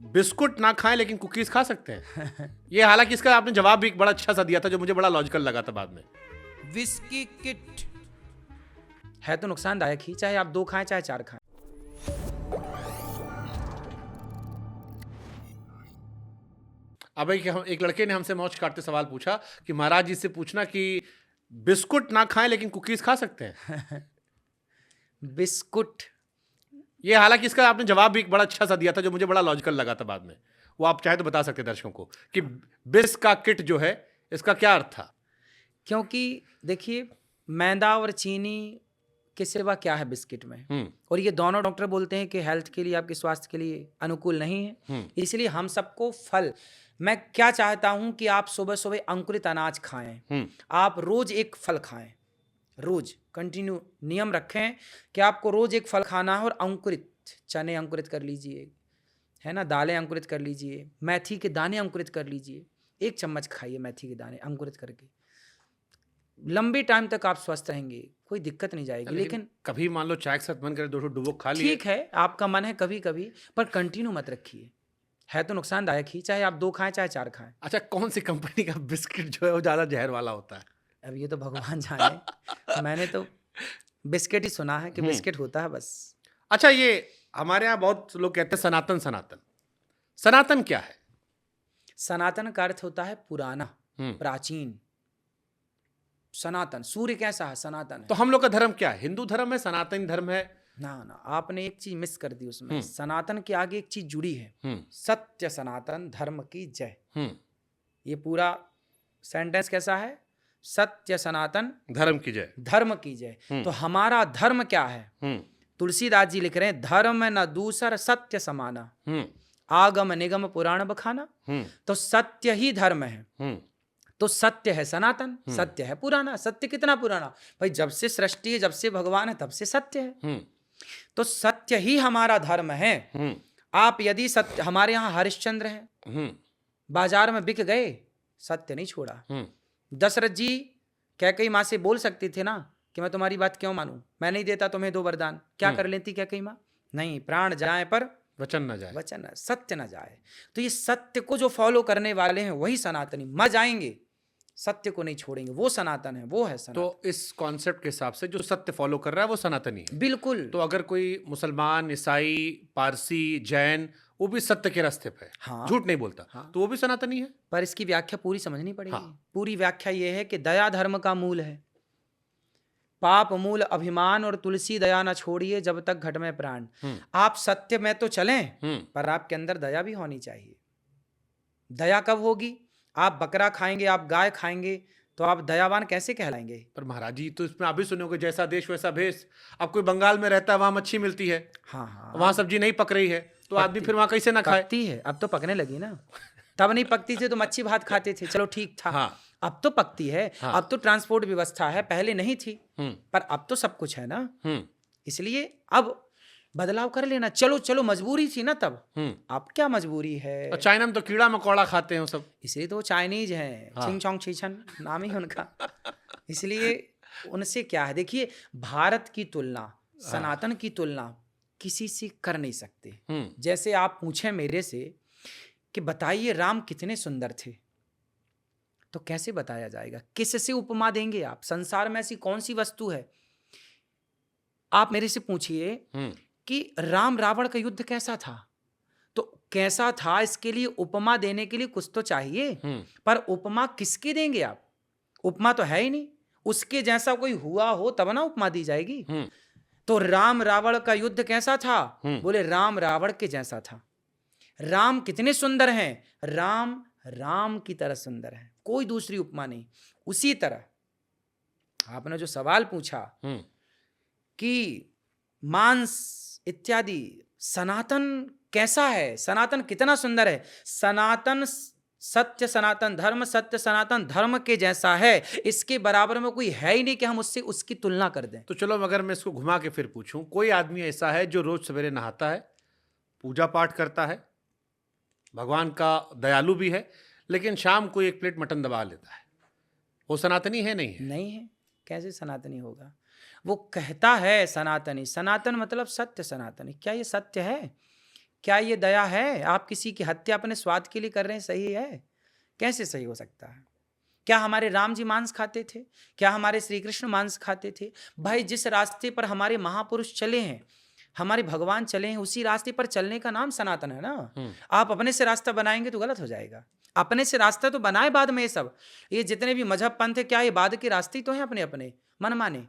Biscuit ना खाएं लेकिन कुकीज खा सकते हैं। ये हालांकि इसका आपने जवाब भी एक बड़ा अच्छा सा दिया था जो मुझे बड़ा लॉजिकल लगा था बाद में। विस्की किट है तो नुकसानदायक ही, चाहे आप 2 खाएं चाहे 4 खाएं। अब एक लड़के ने हमसे मौज काटते सवाल पूछा कि महाराज जी से पूछना कि बिस्कुट ना खाएं लेकिन कुकीज खा सकते हैं। बिस्कुट ये हालांकि इसका आपने जवाब भी एक बड़ा अच्छा सा दिया था जो मुझे बड़ा लॉजिकल लगा था बाद में। वो आप चाहे तो बता सकते हैं दर्शकों को कि बिस का किट जो है इसका क्या अर्थ था। क्योंकि देखिए, मैदा और चीनी के सिवा क्या है बिस्किट में, और ये दोनों डॉक्टर बोलते हैं कि हेल्थ के लिए, आपके स्वास्थ्य के लिए अनुकूल नहीं है। इसलिए हम सबको फल, मैं क्या चाहता हूं कि आप सुबह सुबह अंकुरित अनाज खाएं। आप रोज एक फल खाएं, रोज कंटिन्यू नियम रखें कि आपको रोज एक फल खाना है। और अंकुरित चने अंकुरित कर लीजिए, है ना, दालें अंकुरित कर लीजिए, मेथी के दाने अंकुरित कर लीजिए, 1 चम्मच खाइए मेथी के दाने अंकुरित करके। लंबे टाइम तक आप स्वस्थ रहेंगे, कोई दिक्कत नहीं जाएगी। लेकिन कभी मान लो चाय के साथ मन करे 2 डुबो खा लिए, ठीक है, आपका मन है कभी कभी, पर कंटिन्यू मत रखिए, है तो नुकसानदायक ही, चाहे आप 2 खाएं चाहे 4 खाएं। अच्छा, कौन सी कंपनी का बिस्किट जो है वो ज्यादा जहर वाला होता है? अब ये तो भगवान जाने, मैंने तो बिस्किट ही सुना है कि बिस्किट होता है बस। अच्छा, ये हमारे यहाँ बहुत लोग कहते हैं सनातन सनातन, सनातन क्या है? सनातन का अर्थ होता है पुराना, प्राचीन। सनातन, सूर्य कैसा है? सनातन है। तो हम लोग का धर्म क्या है? हिंदू धर्म है, सनातन धर्म है? ना ना, आपने एक चीज मिस कर दी उसमें। सनातन के आगे एक चीज जुड़ी है, सत्य सनातन धर्म की जय। ये पूरा सेंटेंस कैसा है? सत्य सनातन धर्म की जय, धर्म की जय। तो हमारा धर्म क्या है? तुलसीदास जी लिख रहे हैं, धर्म न दूसर सत्य समाना, आगम निगम पुराण बखाना। तो सत्य ही धर्म है, तो सत्य है सनातन, सत्य है पुराना। सत्य कितना पुराना भाई? जब से सृष्टि है, जब से भगवान है, तब से सत्य है। तो सत्य ही हमारा धर्म है। आप यदि सत्य, हमारे यहाँ हरिश्चंद्र है, बाजार में बिक गए, सत्य नहीं छोड़ा। दशरथ जी कैकई माँ से बोल सकती थे ना कि मैं तुम्हारी बात क्यों मानूं, मैं नहीं देता तुम्हें 2 वरदान, क्या कर लेती कैकई माँ? नहीं, प्राण जाए पर वचन न जाए, वचन सत्य न जाए। तो ये सत्य को जो फॉलो करने वाले हैं वही सनातनी, मर जाएंगे, सत्य को नहीं छोड़ेंगे, वो सनातन है, वो है सनातन। तो इस कॉन्सेप्ट के हिसाब से जो सत्य फॉलो कर रहा है वो सनातनी है। बिल्कुल। तो अगर कोई मुसलमान, ईसाई, पारसी, जैन, वो भी सत्य के रास्ते पे, हाँ, झूठ नहीं बोलता, हाँ, तो वो भी सनातनी है। पर इसकी व्याख्या पूरी समझनी पड़ेगी। हाँ। पूरी व्याख्या ये है कि दया धर्म का मूल है, पाप मूल अभिमान, और तुलसी दया न छोड़िए जब तक घट में प्राण। आप सत्य में तो चलें, पर आपके अंदर दया भी होनी चाहिए। दया कब होगी? आप बकरा खाएंगे, आप गाय खाएंगे, तो आप दयावान कैसे कहलाएंगे? पर महाराज जी, तो इसमें आप भी सुनोगे जैसा देश वैसा भेष। अब कोई बंगाल में रहता है, वहां मच्छी मिलती है, हाँ हाँ, वहां सब्जी नहीं पक रही है, तो आदमी फिर वहां कैसे ना खाए? पकती है, अब तो पकने लगी ना। तब नहीं पकती थी तो मच्छी भात खाते थे, चलो ठीक था। हाँ। अब तो पकती है। हाँ। अब तो ट्रांसपोर्ट व्यवस्था है, पहले नहीं थी, पर अब तो सब कुछ है ना। इसलिए अब बदलाव कर लेना। चलो चलो, मजबूरी थी ना तब, अब क्या मजबूरी है? और चाइना में तो कीड़ा मकोड़ा खाते हैं सब, इसलिए तो वो चाइनीज हैं। हाँ। छिंग चोंग छीछन नाम ही उनका। इसलिए उनसे क्या है, देखिए, भारत की तुलना, सनातन की तुलना किसी से कर नहीं सकते। जैसे आप पूछें मेरे से कि बताइए राम कितने सुंदर थे, तो कैसे बताया जाएगा? किससे उपमा देंगे आप? संसार में ऐसी कौन सी वस्तु है? आप मेरे से पूछिए कि राम रावण का युद्ध कैसा था, तो कैसा था इसके लिए उपमा देने के लिए कुछ तो चाहिए। पर उपमा किसके देंगे आप? उपमा तो है ही नहीं, उसके जैसा कोई हुआ हो तब ना उपमा दी जाएगी। तो राम रावण का युद्ध कैसा था? बोले राम रावण के जैसा था। राम कितने सुंदर हैं? राम राम की तरह सुंदर है, कोई दूसरी उपमा नहीं। उसी तरह आपने जो सवाल पूछा कि मांस इत्यादि, सनातन कैसा है, सनातन कितना सुंदर है? सनातन सत्य सनातन धर्म, सत्य सनातन धर्म के जैसा है, इसके बराबर में कोई है ही नहीं कि हम उससे उसकी तुलना कर दें। तो चलो, अगर मैं इसको घुमा के फिर पूछूं, कोई आदमी ऐसा है जो रोज सवेरे नहाता है, पूजा पाठ करता है, भगवान का दयालु भी है, लेकिन शाम को 1 प्लेट मटन दबा लेता है, वो सनातनी है? नहीं है। नहीं है। कैसे सनातनी होगा? वो कहता है सनातनी, सनातन मतलब सत्य सनातनी। क्या ये सत्य है क्या ये दया है? आप किसी की हत्या अपने स्वाद के लिए कर रहे हैं, सही है? कैसे सही हो सकता है? क्या हमारे राम जी मांस खाते थे? क्या हमारे श्री कृष्ण मांस खाते थे? भाई, जिस रास्ते पर हमारे महापुरुष चले हैं, हमारे भगवान चले हैं, उसी रास्ते पर चलने का नाम सनातन है ना। आप अपने से रास्ता बनाएंगे तो गलत हो जाएगा। अपने से रास्ता तो बनाए बाद में। ये सब, ये जितने भी मजहब पंथ है, क्या ये बाद के रास्ते तो हैं अपने अपने मनमाने?